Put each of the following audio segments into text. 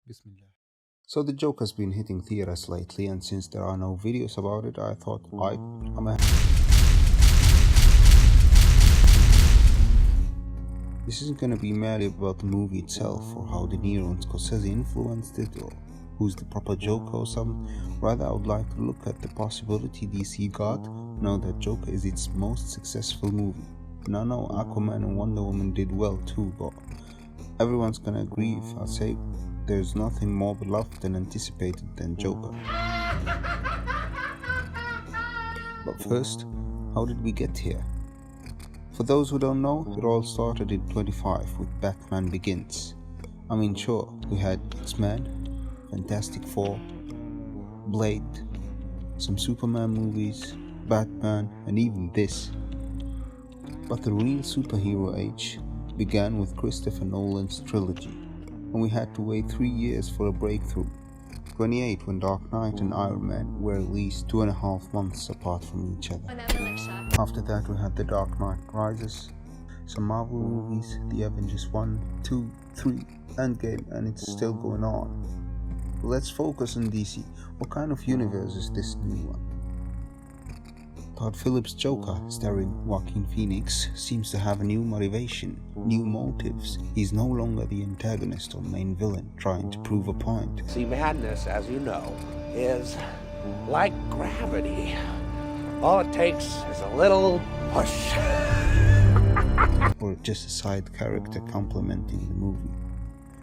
Bismillah. So the Joker's been hitting theaters lately, and since there are no videos about it, I thought I'm a. This isn't gonna be merely about the movie itself, or how De Niro and Scorsese influenced it, or who's the proper Joker or something. Rather, I would like to look at the possibility DC got now that Joker is its most successful movie. And I know Aquaman and Wonder Woman did well too, but everyone's gonna agree if I say there's nothing more beloved and anticipated than Joker. But first, how did we get here? For those who don't know, it all started in 25 with Batman Begins. I mean, sure, we had X-Men, Fantastic Four, Blade, some Superman movies, Batman, and even this. But the real superhero age began with Christopher Nolan's trilogy, and we had to wait 3 years for a breakthrough. 28 when Dark Knight and Iron Man were released 2.5 months apart from each other. After that we had The Dark Knight Rises, some Marvel movies, The Avengers 1, 2, 3, Endgame, and it's still going on. Let's focus on DC. What kind of universe is this new one? Todd Phillips' Joker, starring Joaquin Phoenix, seems to have a new motivation, new motives. He's no longer the antagonist or main villain trying to prove a point. See, madness, as you know, is like gravity. All it takes is a little push. Or just a side character complementing the movie.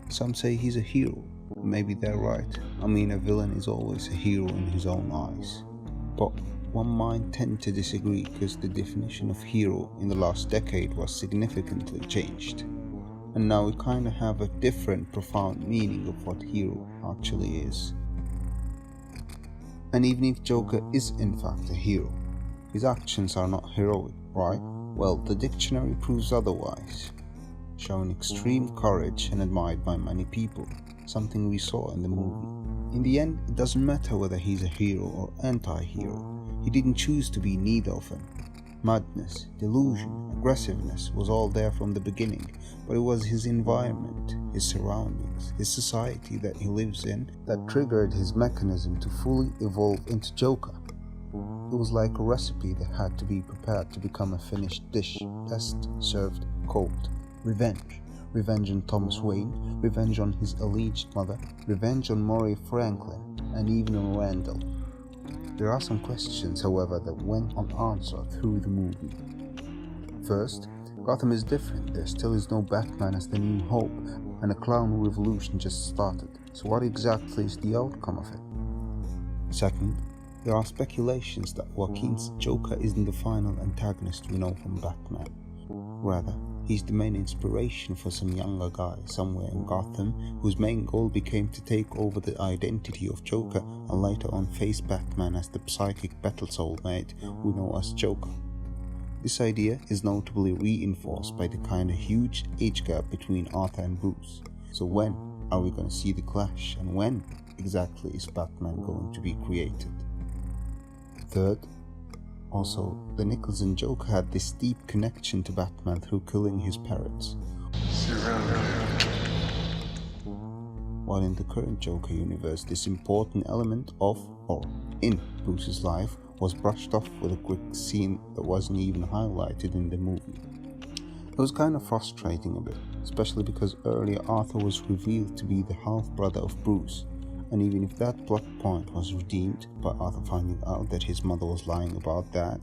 Some say he's a hero. Maybe they're right. I mean, a villain is always a hero in his own eyes. But one might tend to disagree because the definition of hero in the last decade was significantly changed. And now we kinda have a different profound meaning of what hero actually is. And even if Joker is in fact a hero, his actions are not heroic, right? Well, the dictionary proves otherwise. Showing extreme courage and admired by many people, something we saw in the movie. In the end, it doesn't matter whether he's a hero or anti-hero. He didn't choose to be neither of them. Madness, delusion, aggressiveness was all there from the beginning, but it was his environment, his surroundings, his society that he lives in that triggered his mechanism to fully evolve into Joker. It was like a recipe that had to be prepared to become a finished dish, best served cold. Revenge. Revenge on Thomas Wayne, revenge on his alleged mother, revenge on Murray Franklin, and even on Randall. There are some questions, however, that went unanswered through the movie. First, Gotham is different. There still is no Batman as the new hope, and a clown revolution just started. So what exactly is the outcome of it? Second, there are speculations that Joaquin's Joker isn't the final antagonist we know from Batman. Rather, he's the main inspiration for some younger guy somewhere in Gotham whose main goal became to take over the identity of Joker and later on face Batman as the psychic battle soulmate we know as Joker. This idea is notably reinforced by the kinda huge age gap between Arthur and Bruce. So when are we gonna see the clash, and when exactly is Batman going to be created? Third, also, the Nicholson Joker had this deep connection to Batman through killing his parents. While in the current Joker universe, this important element of, or in, Bruce's life was brushed off with a quick scene that wasn't even highlighted in the movie. It was kind of frustrating a bit, especially because earlier Arthur was revealed to be the half-brother of Bruce. And even if that plot point was redeemed by Arthur finding out that his mother was lying about that,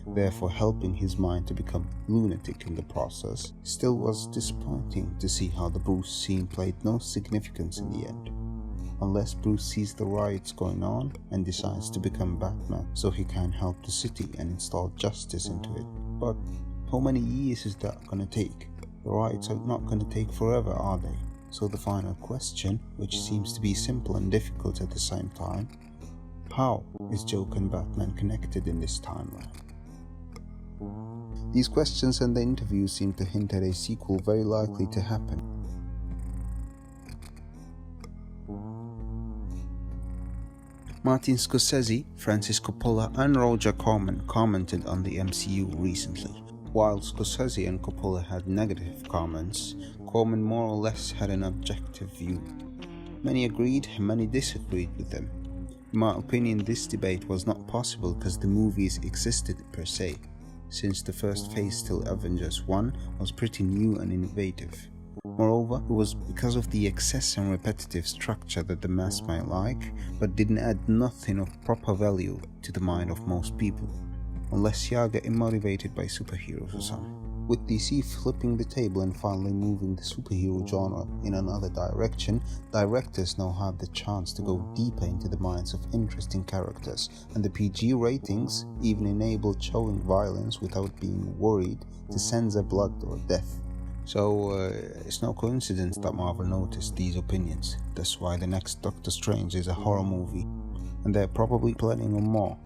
therefore helping his mind to become lunatic in the process, still was disappointing to see how the Bruce scene played no significance in the end. Unless Bruce sees the riots going on and decides to become Batman so he can help the city and install justice into it. But how many years is that gonna take? The riots are not gonna take forever, are they? So the final question, which seems to be simple and difficult at the same time, how is Joker and Batman connected in this timeline? These questions and the interviews seem to hint at a sequel very likely to happen. Martin Scorsese, Francis Coppola and Roger Corman commented on the MCU recently. While Scorsese and Coppola had negative comments, Corman more or less had an objective view. Many agreed, many disagreed with them. In my opinion, this debate was not possible because the movies existed per se, since the first phase till Avengers 1 was pretty new and innovative. Moreover, it was because of the excess and repetitive structure that the mass might like, but didn't add nothing of proper value to the mind of most people, unless you are getting motivated by superheroes or something. With DC flipping the table and finally moving the superhero genre in another direction, directors now have the chance to go deeper into the minds of interesting characters, and the PG ratings even enabled showing violence without being worried to censor blood or death. So it's no coincidence that Marvel noticed these opinions. That's why the next Doctor Strange is a horror movie, and they're probably planning on more.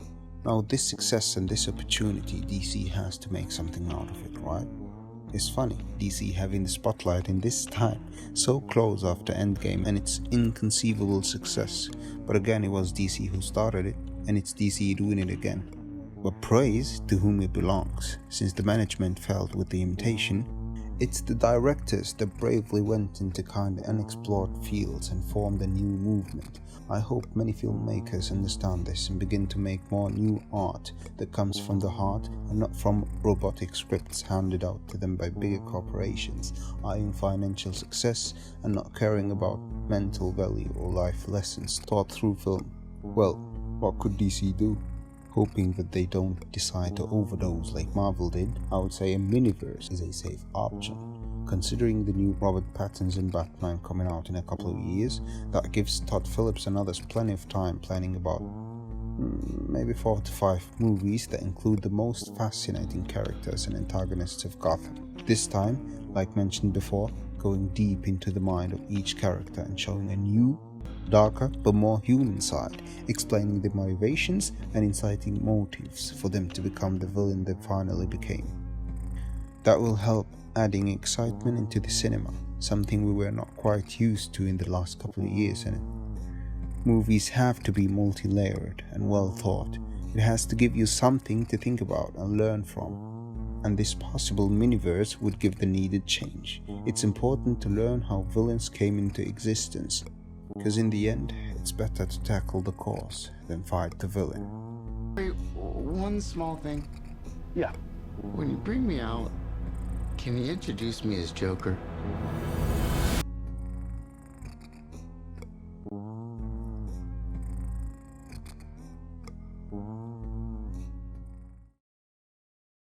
Now, this success and this opportunity, DC has to make something out of it, right? It's funny, DC having the spotlight in this time, so close after Endgame and its inconceivable success. But again, it was DC who started it, and it's DC doing it again. But praise to whom it belongs, since the management failed with the imitation. It's the directors that bravely went into kind of unexplored fields and formed a new movement. I hope many filmmakers understand this and begin to make more new art that comes from the heart and not from robotic scripts handed out to them by bigger corporations, eyeing financial success and not caring about mental value or life lessons taught through film. Well, what could DC do? Hoping that they don't decide to overdose like Marvel did, I would say a miniverse is a safe option. Considering the new Robert Pattinson Batman coming out in a couple of years, that gives Todd Phillips and others plenty of time planning about maybe 4 to 5 movies that include the most fascinating characters and antagonists of Gotham. This time, like mentioned before, going deep into the mind of each character and showing a new, darker but more human side, explaining the motivations and inciting motives for them to become the villain they finally became. That will help adding excitement into the cinema, something we were not quite used to in the last couple of years. And movies have to be multi-layered and well thought. It has to give you something to think about and learn from. And this possible miniverse would give the needed change. It's important to learn how villains came into existence, because in the end, it's better to tackle the cause than fight the villain. Wait, one small thing. Yeah. When you bring me out, can you introduce me as Joker?